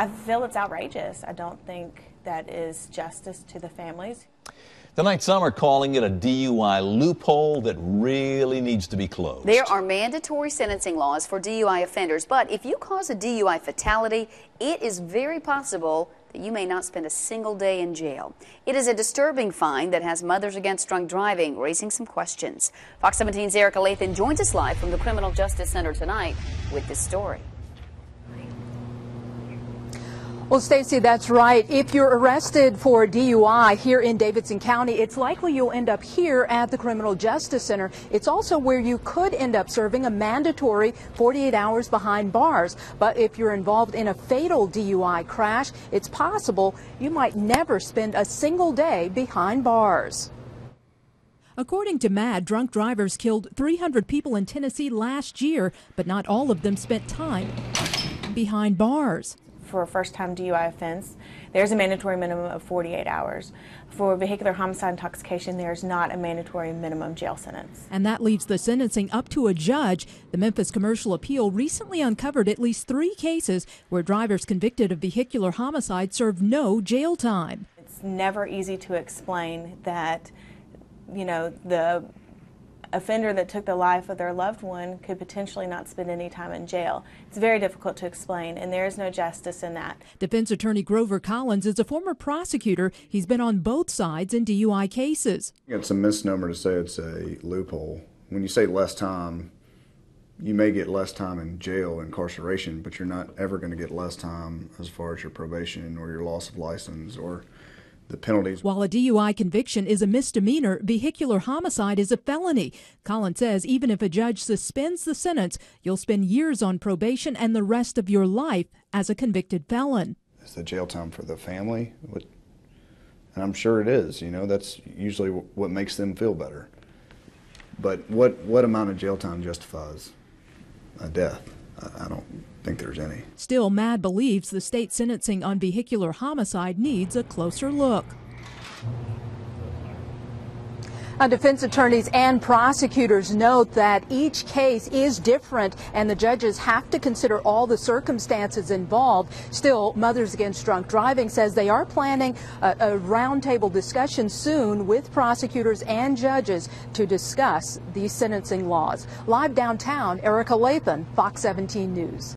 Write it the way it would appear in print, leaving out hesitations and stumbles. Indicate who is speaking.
Speaker 1: I feel it's outrageous. I don't think that is justice to the families.
Speaker 2: Tonight, some are calling it a DUI loophole that really needs to be closed.
Speaker 3: There are mandatory sentencing laws for DUI offenders, but if you cause a DUI fatality, it is very possible that you may not spend a single day in jail. It is a disturbing find that has Mothers Against Drunk Driving raising some questions. Fox 17's Erika Lathon joins us live from the Criminal Justice Center tonight with this story.
Speaker 4: Well, Stacey, that's right. If you're arrested for DUI here in Davidson County, it's likely you'll end up here at the Criminal Justice Center. It's also where you could end up serving a mandatory 48 hours behind bars. But if you're involved in a fatal DUI crash, it's possible you might never spend a single day behind bars.
Speaker 5: According to MAD, drunk drivers killed 300 people in Tennessee last year, but not all of them spent time behind bars.
Speaker 1: For a first-time DUI offense, there's a mandatory minimum of 48 hours. For vehicular homicide intoxication, there's not a mandatory minimum jail sentence.
Speaker 5: And that leaves the sentencing up to a judge. The Memphis Commercial Appeal recently uncovered at least 3 cases where drivers convicted of vehicular homicide served no jail time.
Speaker 1: It's never easy to explain that, you know, the offender that took the life of their loved one could potentially not spend any time in jail. It's very difficult to explain, and there is no justice in that.
Speaker 5: Defense attorney Grover Collins is a former prosecutor. He's been on both sides in DUI cases.
Speaker 6: It's a misnomer to say it's a loophole. When you say less time, you may get less time in jail, incarceration, but you're not ever going to get less time as far as your probation or your loss of license or the penalties.
Speaker 5: While a DUI conviction is a misdemeanor, vehicular homicide is a felony. Collins says even if a judge suspends the sentence, you'll spend years on probation and the rest of your life as a convicted felon.
Speaker 6: Is the jail time for the family? And I'm sure it is. You know, that's usually what makes them feel better. But what amount of jail time justifies a death? I don't think there's any.
Speaker 5: Still, MAD believes the state sentencing on vehicular homicide needs a closer look.
Speaker 4: Defense attorneys and prosecutors note that each case is different and the judges have to consider all the circumstances involved. Still, Mothers Against Drunk Driving says they are planning a roundtable discussion soon with prosecutors and judges to discuss these sentencing laws. Live downtown, Erika Lathon, Fox 17 News.